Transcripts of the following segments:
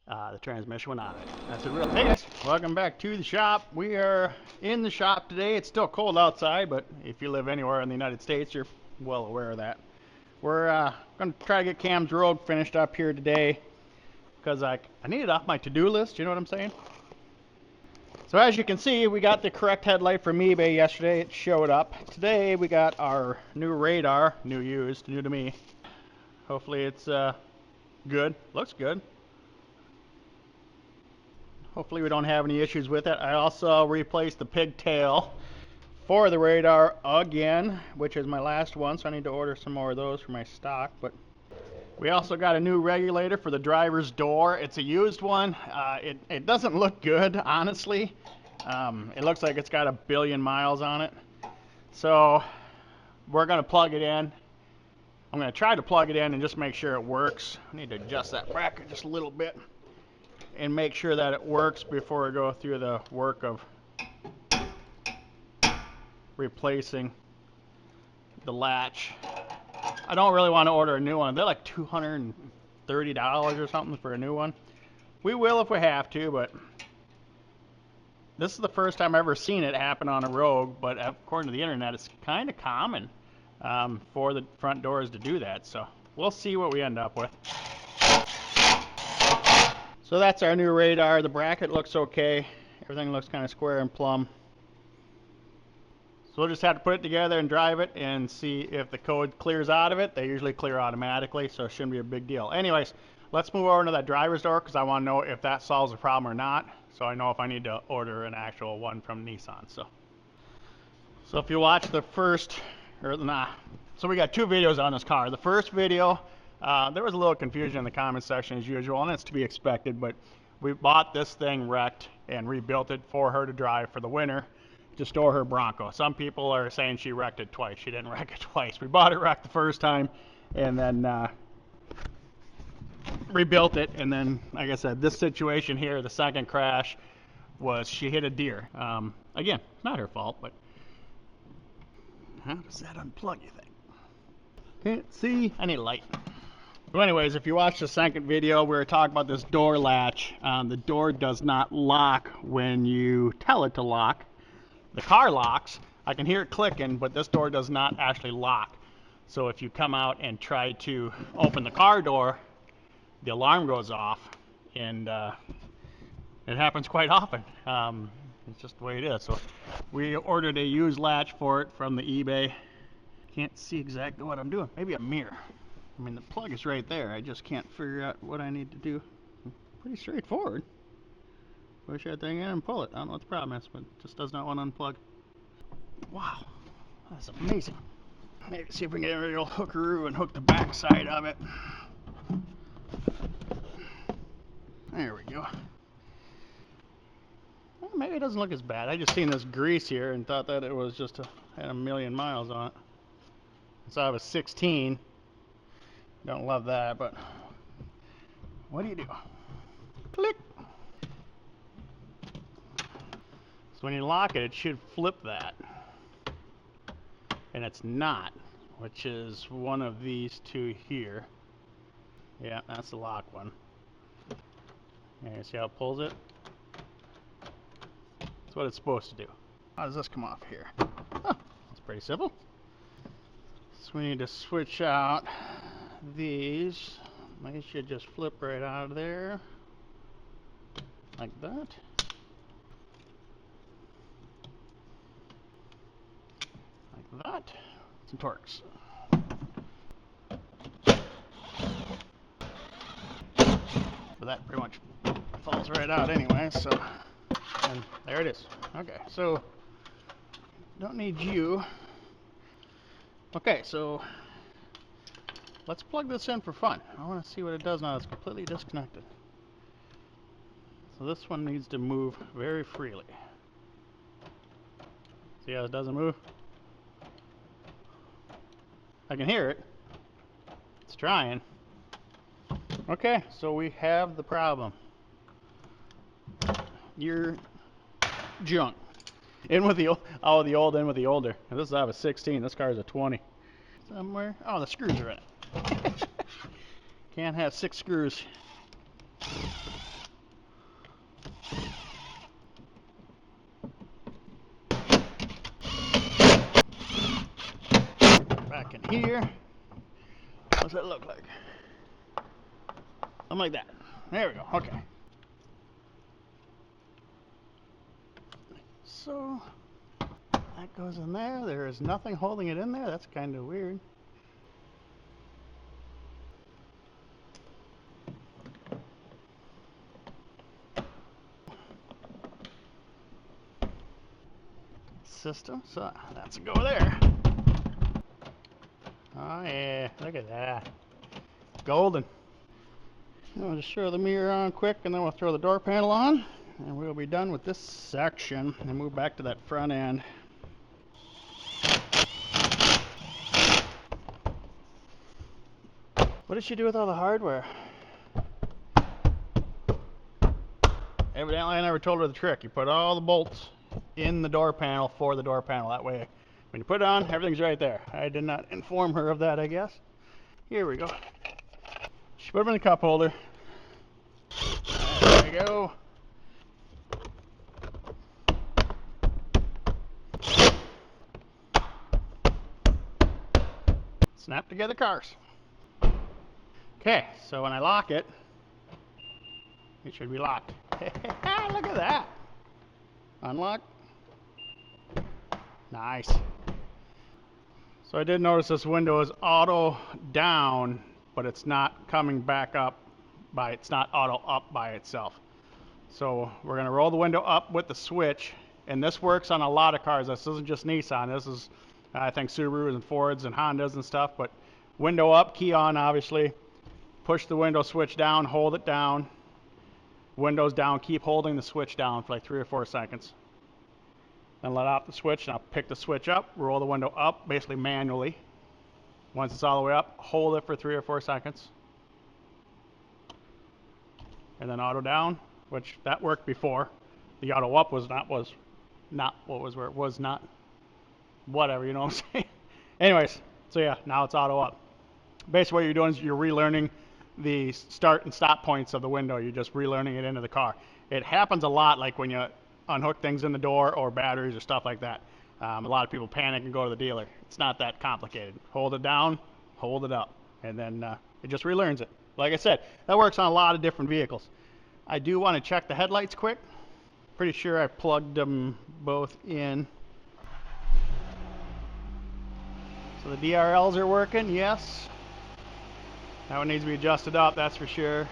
The transmission went on it. That's it real. Hey guys, welcome back to the shop. We are in the shop today. It's still cold outside, but if you live anywhere in the United States, you're well aware of that. We're going to try to get Cam's Rogue finished up here today because I need it off my to-do list, you know what I'm saying? So as you can see, we got the correct headlight from eBay yesterday. It showed up. Today we got our new radar, new to me. Hopefully it's good. Looks good. Hopefully we don't have any issues with it. I also replaced the pigtail for the radar again, which is my last one, so I need to order some more of those for my stock. But we also got a new regulator for the driver's door. It's a used one. It doesn't look good, honestly. It looks like it's got 1 billion miles on it. So we're going to plug it in. I'm going to try to plug it in and just make sure it works. I need to adjust that bracket just a little bit and make sure that it works before we go through the work of replacing the latch. I don't really want to order a new one. They're like $230 or something for a new one. We will if we have to, but this is the first time I've ever seen it happen on a Rogue, but according to the internet, it's kind of common for the front doors to do that, so we'll see what we end up with. So that's our new radar. The bracket looks okay. Everything looks kind of square and plumb. So we'll just have to put it together and drive it and see if the code clears out of it. They usually clear automatically, so it shouldn't be a big deal. Anyways, let's move over to that driver's door because I want to know if that solves the problem or not, so I know if I need to order an actual one from Nissan. So if you watch the first, so we got 2 videos on this car. The first video, there was a little confusion in the comment section as usual, and it's to be expected, but we bought this thing wrecked and rebuilt it for her to drive for the winter to store her Bronco. Some people are saying she wrecked it twice. She didn't wreck it twice. We bought it wrecked the first time and then rebuilt it, and then, like I said, this situation here, the second crash, was she hit a deer. Again, not her fault, but how does that unplug, you think? Can't see. I need a light. So anyways, if you watch the second video, we were talking about this door latch. The door does not lock when you tell it to lock. The car locks. I can hear it clicking, but this door does not actually lock. So if you come out and try to open the car door, the alarm goes off, and it happens quite often. It's just the way it is. So we ordered a used latch for it from the eBay. Can't see exactly what I'm doing. Maybe a mirror. I mean, the plug is right there. I just can't figure out what I need to do. Pretty straightforward. Push that thing in and pull it. I don't know what the problem is, but it just does not want to unplug. Wow, that's amazing. Maybe see if we can get a real hookaroo and hook the back side of it. There we go. Well, maybe it doesn't look as bad. I just seen this grease here and thought that it was just had 1 million miles on it. So I was 16. Don't love that, but what do you do? Click. So when you lock it, it should flip that. And it's not, which is one of these 2 here. Yeah, that's the lock one. And you see how it pulls it? That's what it's supposed to do. How does this come off here? Oh, that's pretty simple. So we need to switch out these. They should just flip right out of there. Like that. Like that. Some torques. But that pretty much falls right out anyway, so, and there it is. Okay, so don't need you. Okay, so let's plug this in for fun. I want to see what it does now. It's completely disconnected. So this one needs to move very freely. See how it doesn't move? I can hear it. It's trying. Okay, so we have the problem. You're junk. In with the old, oh, the old in with the older. And this is out of a 16. This car is a 20. Somewhere. Oh, the screws are in it. Can't have 6 screws. here. What's that look like? Something like that. There we go. Okay. So that goes in there. There is nothing holding it in there. That's kind of weird. System. So that's a go there. Oh yeah, look at that. Golden. I'll just throw the mirror on quick and then we'll throw the door panel on and we'll be done with this section and move back to that front end. What did she do with all the hardware? Evidently I never told her the trick. You put all the bolts in the door panel for the door panel. That way when you put it on, everything's right there. I did not inform her of that, I guess. Here we go. She put them in the cup holder. There we go. Snap together cars. Okay, so when I lock it, it should be locked. Look at that. Unlock. Nice. So I did notice this window is auto down, but it's not coming back up it's not auto up by itself. So we're going to roll the window up with the switch, and this works on a lot of cars. This isn't just Nissan. This is, I think, Subarus and Fords and Hondas and stuff. But window up, key on, obviously. Push the window switch down, hold it down. Windows down, keep holding the switch down for like 3 or 4 seconds. Then let out the switch, and I'll pick the switch up, roll the window up, basically manually. Once it's all the way up, hold it for 3 or 4 seconds. And then auto down, which that worked before. The auto up was not whatever, you know what I'm saying? Anyways, so yeah, now it's auto up. Basically what you're doing is you're relearning the start and stop points of the window. You're just relearning it into the car. It happens a lot, like when you unhook things in the door or batteries or stuff like that. A lot of people panic and go to the dealer. It's not that complicated. Hold it down, hold it up, and then it just relearns it. Like I said, that works on a lot of different vehicles. I do want to check the headlights quick. Pretty sure I plugged them both in. So the DRLs are working, yes. That one needs to be adjusted up, that's for sure.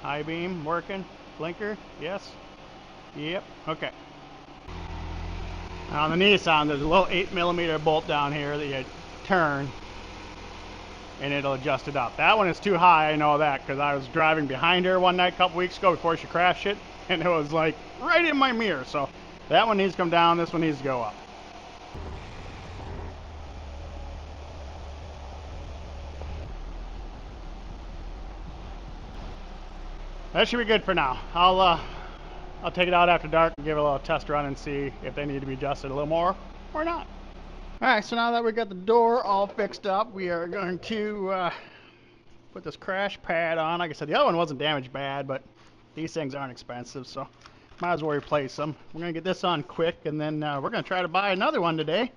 High beam working. Blinker, yes. Yep, okay. Now on the Nissan, there's a little 8mm bolt down here that you turn and it'll adjust it up. That one is too high, I know that, because I was driving behind her one night a couple weeks ago before she crashed it, and it was like right in my mirror. So that one needs to come down, this one needs to go up. That should be good for now. I'll take it out after dark and give it a little test run and see if they need to be adjusted a little more or not. Alright, so now that we got the door all fixed up, we are going to put this crash pad on. Like I said, the other one wasn't damaged bad, but these things aren't expensive, so might as well replace them. We're going to get this on quick, and then we're going to try to buy another one today.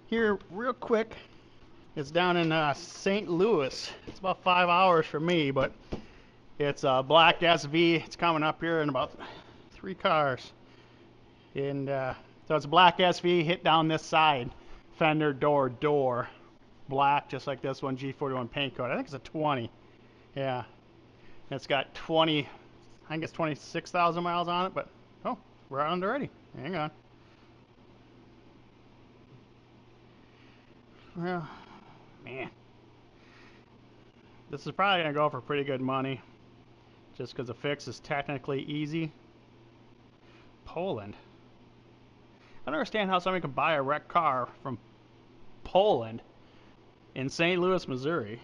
Here, real quick, it's down in St. Louis. It's about 5 hours from me, but it's a black SV. It's coming up here in about 3 cars. And so it's a black SV, hit down this side. Fender, door, black, just like this one, G41 paint code. I think it's a 20. Yeah. It's got 20, I think it's 26,000 miles on it, but, oh, we're on it already. Hang on. Well, man. This is probably going to go for pretty good money, just because the fix is technically easy. Poland. I don't understand how somebody can buy a wrecked car from Poland in St. Louis, Missouri,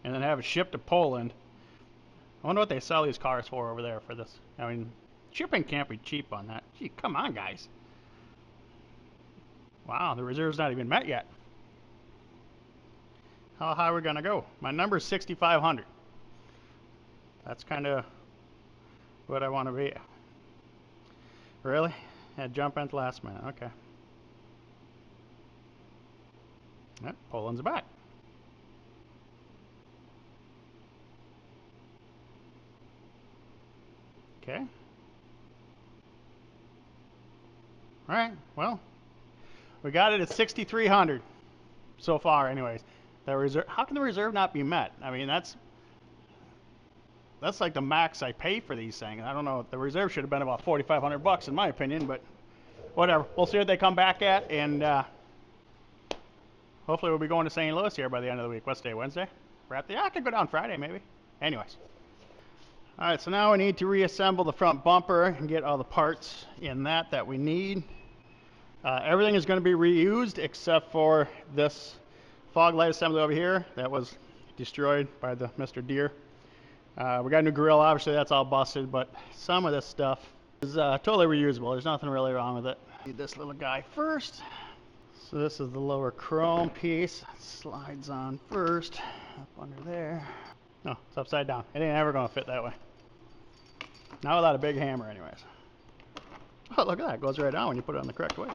and then have it shipped to Poland. I wonder what they sell these cars for over there for this. I mean, shipping can't be cheap on that. Gee, come on, guys. Wow, the reserve's not even met yet. How high are we going to go? My number is 6,500. That's kind of what I want to be. Really? Had jump in at the last minute. Okay. Yep, Poland's back. Okay. All right. Well, we got it at 6,300 so far, anyways. The reserve. How can the reserve not be met? I mean, that's like the max I pay for these things. I don't know. The reserve should have been about 4,500 bucks in my opinion, but whatever. We'll see what they come back at, and hopefully we'll be going to St. Louis here by the end of the week. What's today? Wednesday? I could go down Friday maybe. Anyways. All right, so now we need to reassemble the front bumper and get all the parts in that we need. Everything is going to be reused except for this fog light assembly over here that was destroyed by the Mr. Deer. We got a new grill, obviously that's all busted, but some of this stuff is totally reusable. There's nothing really wrong with it. Need this little guy first. So this is the lower chrome piece. It slides on first, up under there. No, it's upside down. It ain't ever gonna fit that way. Not without a big hammer anyways. Oh, look at that, it goes right on when you put it on the correct way.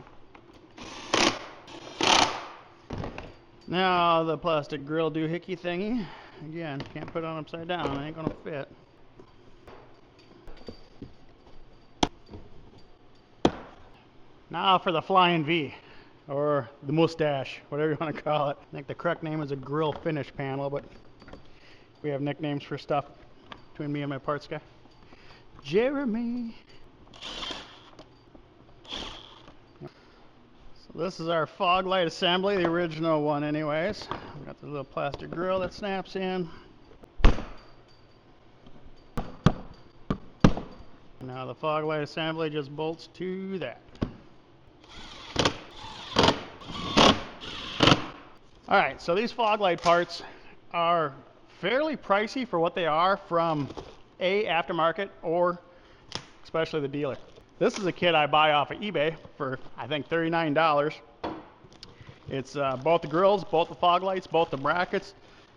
Now the plastic grill doohickey thingy. Again, can't put it on upside down, it ain't gonna fit. Now for the flying V, or the mustache, whatever you want to call it. I think the correct name is a grill finish panel, but we have nicknames for stuff between me and my parts guy. Jeremy. So this is our fog light assembly, the original one anyways. We got the little plastic grill that snaps in. Now the fog light assembly just bolts to that. Alright, so these fog light parts are fairly pricey for what they are from aftermarket or especially the dealer. This is a kit I buy off of eBay for I think $39. It's both the grills, both the fog lights, both the brackets,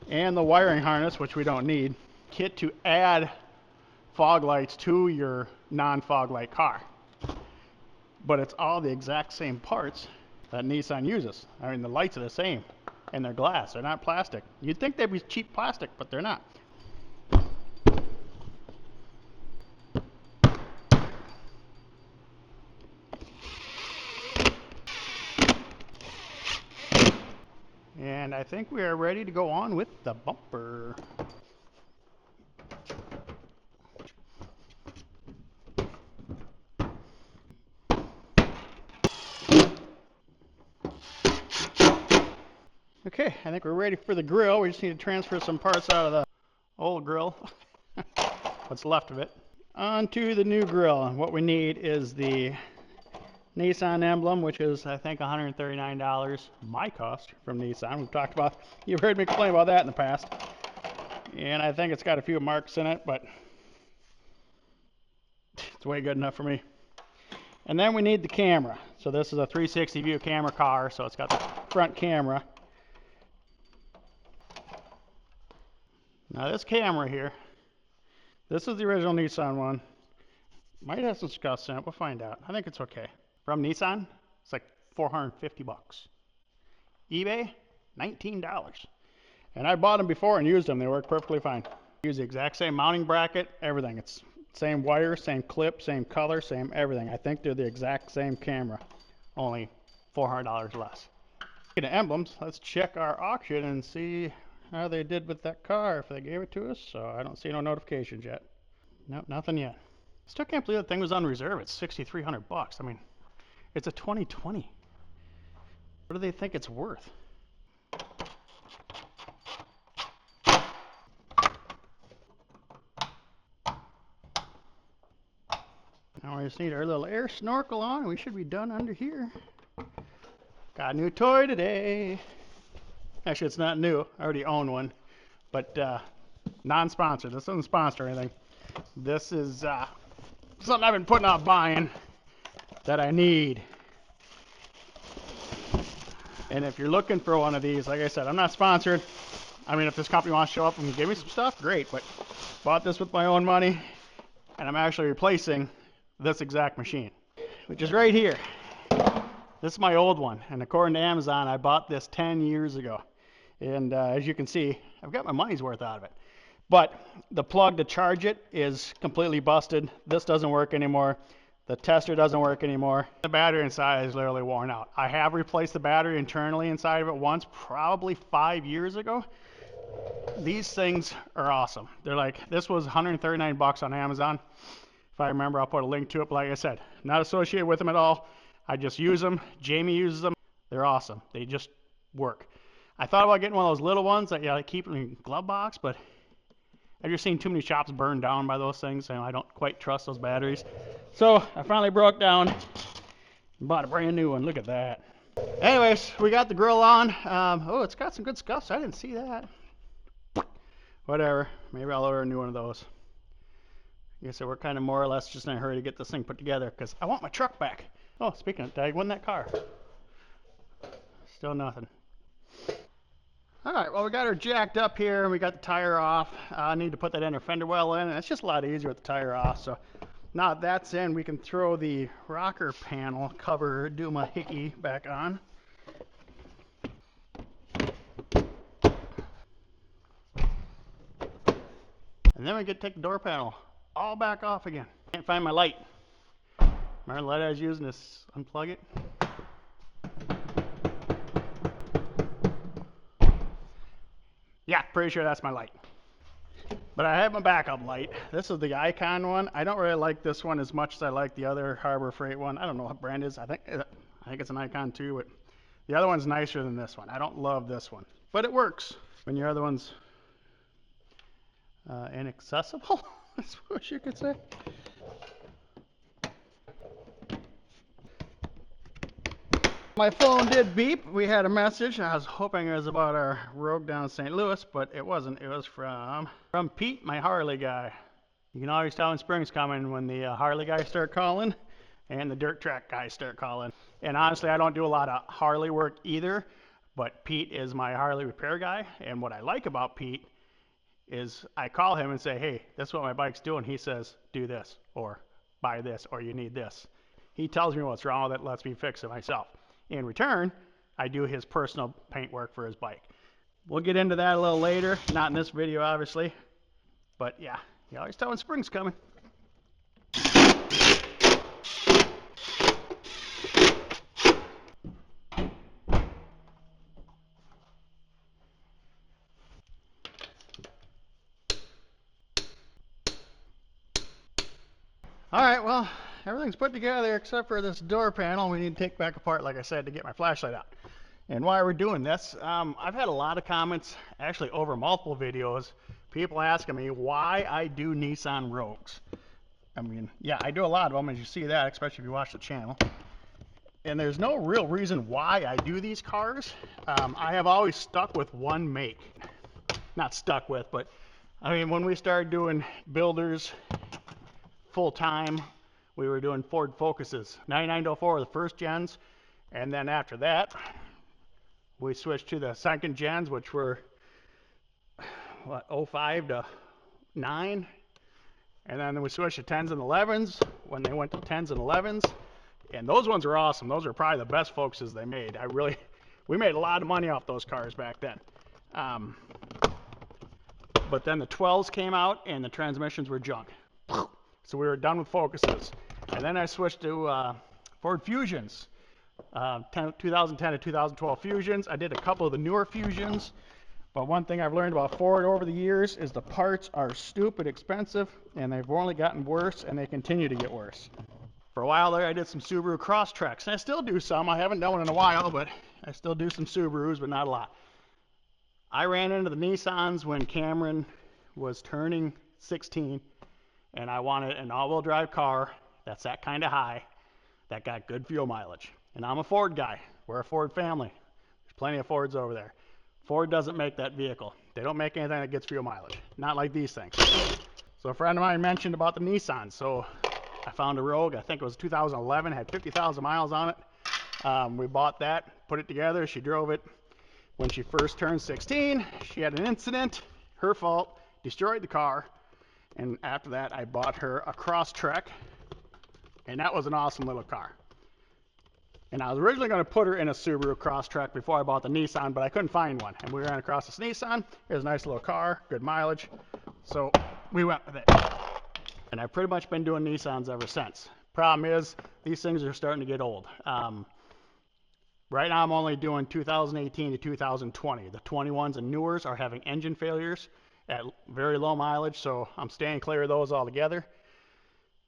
and the wiring harness, which we don't need. Kit to add fog lights to your non-fog light car. But it's all the exact same parts that Nissan uses. I mean, the lights are the same, and they're glass, they're not plastic. You'd think they'd be cheap plastic, but they're not. And I think we are ready to go on with the bumper. Okay, I think we're ready for the grill. We just need to transfer some parts out of the old grill, what's left of it, onto the new grill. And what we need is the Nissan emblem, which is I think $139 my cost from Nissan. We've talked about, you've heard me complain about that in the past, and I think it's got a few marks in it, but it's way good enough for me. And then we need the camera. So this is a 360 view camera car, so it's got the front camera. Now this camera here, this is the original Nissan one. Might have some scuffs in it, we'll find out. I think it's okay. From Nissan, it's like 450 bucks. eBay, $19. And I bought them before and used them, they work perfectly fine. Use the exact same mounting bracket, everything. It's same wire, same clip, same color, same everything. I think they're the exact same camera, only $400 less. Speaking of emblems, let's check our auction and see how they did with that car, if they gave it to us. So I don't see no notifications yet. Nope, nothing yet. Still can't believe that thing was on reserve. It's 6,300 bucks. I mean, it's a 2020. What do they think it's worth? Now we just need our little air snorkel on. We should be done under here. Got a new toy today. Actually, it's not new. I already own one, but non-sponsored. This doesn't sponsor anything. This is something I've been putting off buying that I need. And if you're looking for one of these, like I said, I'm not sponsored. I mean, if this company wants to show up and give me some stuff, great. But bought this with my own money, and I'm actually replacing this exact machine, which is right here. This is my old one, and according to Amazon, I bought this 10 years ago. And as you can see, I've got my money's worth out of it. But the plug to charge it is completely busted. This doesn't work anymore. The tester doesn't work anymore. The battery inside is literally worn out. I have replaced the battery internally inside of it once, probably 5 years ago. These things are awesome. They're like, this was 139 bucks on Amazon. If I remember, I'll put a link to it. But like I said, not associated with them at all. I just use them. Jamie uses them. They're awesome. They just work. I thought about getting one of those little ones that I keep in the glove box, but I've just seen too many shops burned down by those things, and I don't quite trust those batteries. So I finally broke down and bought a brand new one. Look at that. Anyways, we got the grill on. Oh, it's got some good scuffs. I didn't see that. Whatever. Maybe I'll order a new one of those. Like I said, we're kind of more or less just in a hurry to get this thing put together because I want my truck back. Oh, speaking of, did I win that car? Still nothing. Alright, well we got her jacked up here and we got the tire off. I need to put that inner fender well in, and it's just a lot easier with the tire off. So now that that's in, we can throw the rocker panel cover doohickey back on. And then we get to take the door panel all back off again. Can't find my light. Remember the light I was using to unplug it? Yeah, pretty sure that's my light. But I have my backup light. This is the Icon one. I don't really like this one as much as I like the other Harbor Freight one. I don't know what brand it is. I think it's an Icon too, but the other one's nicer than this one. I don't love this one, but it works. When your other one's inaccessible, I suppose you could say. My phone did beep. We had a message. I was hoping it was about our Rogue down in St. Louis, but it wasn't. It was from Pete, my Harley guy. You can always tell when spring's coming when the Harley guys start calling and the dirt track guys start calling. And honestly, I don't do a lot of Harley work either, but Pete is my Harley repair guy. And what I like about Pete is I call him and say, hey, this is what my bike's doing. He says, do this, or buy this, or you need this. He tells me what's wrong with it, lets me fix it myself. In return, I do his personal paint work for his bike. We'll get into that a little later, not in this video obviously, but yeah, you always tell when spring's coming. Alright, well, everything's put together except for this door panel we need to take back apart, like I said, to get my flashlight out. And why we're doing this, I've had a lot of comments, actually over multiple videos, people asking me why I do Nissan Rogues. I mean, yeah, I do a lot of them, as you see that, especially if you watch the channel. And there's no real reason why I do these cars. I have always stuck with one make. Not stuck with, but I mean, when we started doing builders full time, we were doing Ford Focuses. 9904 were the first gens, and then after that, we switched to the second gens, which were, what, 05 to 9. And then we switched to 10s and 11s when they went to 10s and 11s. And those ones are awesome. Those are probably the best Focuses they made. We made a lot of money off those cars back then. But then the 12s came out and the transmissions were junk. So we were done with Focuses. And then I switched to Ford Fusions. 2010 to 2012 Fusions. I did a couple of the newer Fusions, but one thing I've learned about Ford over the years is the parts are stupid expensive, and they've only gotten worse, and they continue to get worse. For a while there, I did some Subaru Crosstreks, and I still do some. I haven't done one in a while, but I still do some Subarus, but not a lot. I ran into the Nissans when Camryn was turning 16, and I wanted an all-wheel drive car that's that kind of high, that got good fuel mileage. And I'm a Ford guy. We're a Ford family. There's plenty of Fords over there. Ford doesn't make that vehicle. They don't make anything that gets fuel mileage. Not like these things. So a friend of mine mentioned about the Nissan. So I found a Rogue. I think it was 2011. Had 50,000 miles on it. We bought that, put it together. She drove it when she first turned 16. She had an incident. Her fault. Destroyed the car. And after that, I bought her a Crosstrek. And that was an awesome little car. And I was originally going to put her in a Subaru Crosstrek before I bought the Nissan, but I couldn't find one. And we ran across this Nissan. It was a nice little car, good mileage. So we went with it. And I've pretty much been doing Nissans ever since. Problem is, these things are starting to get old. Right now I'm only doing 2018 to 2020. The 21s and newers are having engine failures at very low mileage, so I'm staying clear of those altogether.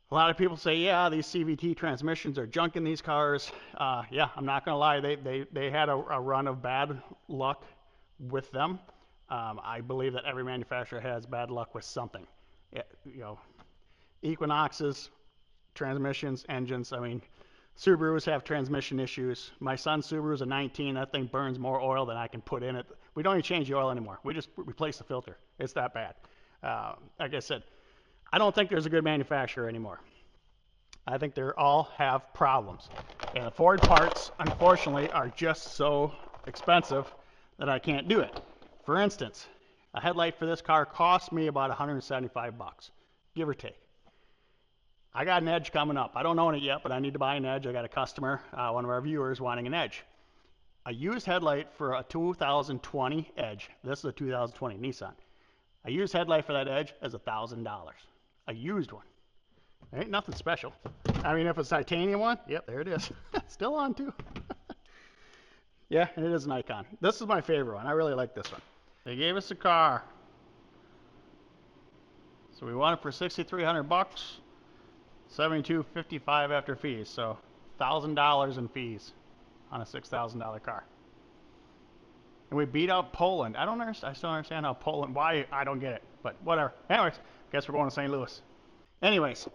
A lot of people say, yeah, these CVT transmissions are junk in these cars. Yeah, I'm not going to lie. They had a run of bad luck with them. I believe that every manufacturer has bad luck with something. You know, Equinoxes, transmissions, engines. I mean, Subarus have transmission issues. My son's Subaru is a 19. That thing burns more oil than I can put in it. We don't even change the oil anymore. We just replace the filter. It's that bad. Like I said, I don't think there's a good manufacturer anymore. I think they all have problems. And the Ford parts, unfortunately, are just so expensive that I can't do it. For instance, a headlight for this car cost me about 175 bucks, give or take. I got an Edge coming up. I don't own it yet, but I need to buy an Edge. I got a customer, one of our viewers, wanting an Edge. A used headlight for a 2020 Edge. This is a 2020 Nissan. A used headlight for that Edge is $1,000. A used one. Ain't nothing special. I mean, if it's a titanium one, yep, there it is. Still on too. Yeah, and it is an icon. This is my favorite one. I really like this one. They gave us a car. So we want it for 6,300 bucks. 7,255 after fees. So $1,000 in fees on a $6,000 car. And we beat out Poland. I still don't understand how Poland, why, I don't get it, but whatever. Anyways, guess we're going to St. Louis. Anyways,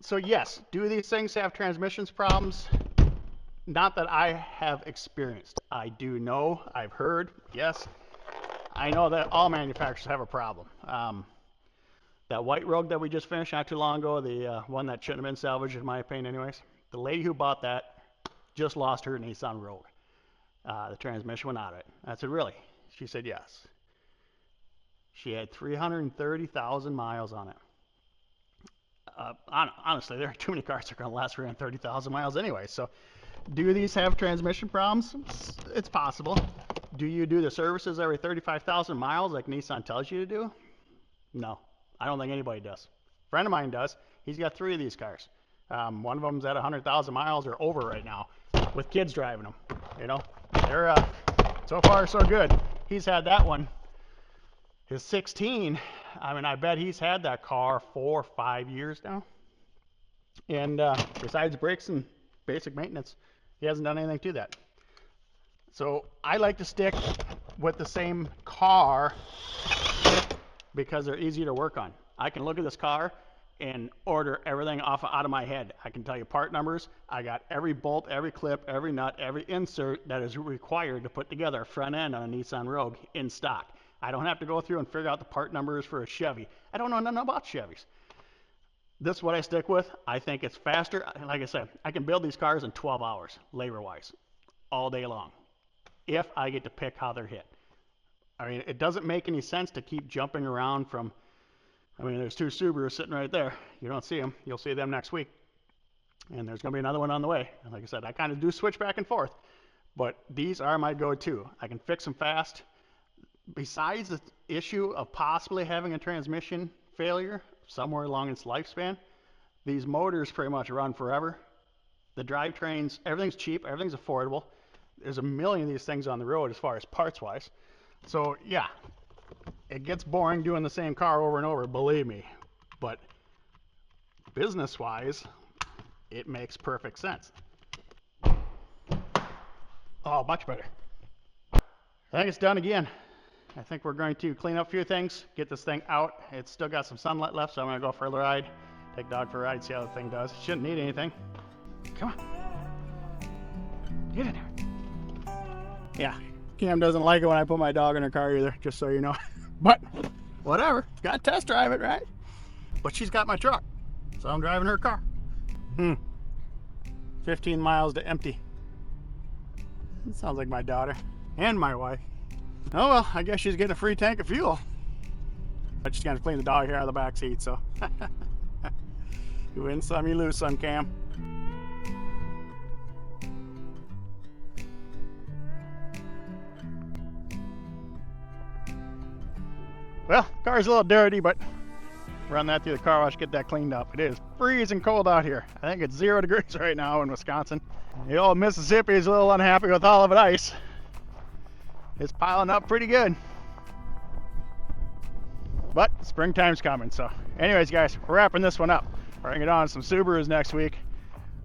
so yes, do these things have transmissions problems? Not that I have experienced. I do know, I've heard, yes. I know that all manufacturers have a problem. That white Rogue that we just finished not too long ago, the one that shouldn't have been salvaged in my opinion anyways, the lady who bought that just lost her Nissan Rogue. The transmission went out of it. I said, really? She said, yes. She had 330,000 miles on it. Honestly, there are too many cars that are going to last 330,000 miles anyway. So, do these have transmission problems? It's possible. Do you do the services every 35,000 miles like Nissan tells you to do? No, I don't think anybody does. A friend of mine does. He's got 3 of these cars. One of them's at 100,000 miles or over right now, with kids driving them. You know, they're so far so good. He's had that one. His 16. I mean, I bet he's had that car 4 or 5 years now. And besides brakes and basic maintenance, he hasn't done anything to that. So I like to stick with the same car because they're easy to work on. I can look at this car and order everything out of my head. I can tell you part numbers. I got every bolt, every clip, every nut, every insert that is required to put together a front end on a Nissan Rogue in stock. I don't have to go through and figure out the part numbers for a Chevy. I don't know nothing about Chevys. This is what I stick with. I think it's faster. Like I said, I can build these cars in 12 hours, labor-wise, all day long, if I get to pick how they're hit. I mean, it doesn't make any sense to keep jumping around from, I mean, there's 2 Subarus sitting right there. You don't see them. You'll see them next week. And there's going to be another one on the way. And like I said, I kind of do switch back and forth. But these are my go-to. I can fix them fast. Besides the issue of possibly having a transmission failure somewhere along its lifespan, these motors pretty much run forever. The drivetrains, everything's cheap, everything's affordable. There's a million of these things on the road as far as parts-wise. So, yeah, it gets boring doing the same car over and over, believe me. But business-wise, it makes perfect sense. Oh, much better. I think it's done again. I think we're going to clean up a few things, get this thing out. It's still got some sunlight left, so I'm going to go for a ride. Take dog for a ride, see how the thing does. Shouldn't need anything. Come on. Get in there. Yeah, Cam doesn't like it when I put my dog in her car either, just so you know. But, whatever. Got to test drive it, right? But she's got my truck, so I'm driving her car. 15 miles to empty. That sounds like my daughter and my wife. Oh well, I guess she's getting a free tank of fuel. I just gotta clean the dog hair out of the back seat, so. You win some, you lose some, Cam. Well, car's a little dirty, but run that through the car wash, get that cleaned up. It is freezing cold out here. I think it's 0 degrees right now in Wisconsin. The old Mississippi is a little unhappy with all of it ice. It's piling up pretty good. But springtime's coming, so anyways, guys, we're wrapping this one up. We're gonna get on some Subarus next week.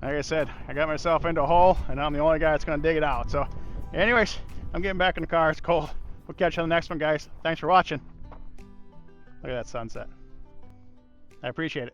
Like I said, I got myself into a hole, and I'm the only guy that's gonna dig it out. So anyways, I'm getting back in the car. It's cold. We'll catch you on the next one, guys. Thanks for watching. Look at that sunset. I appreciate it.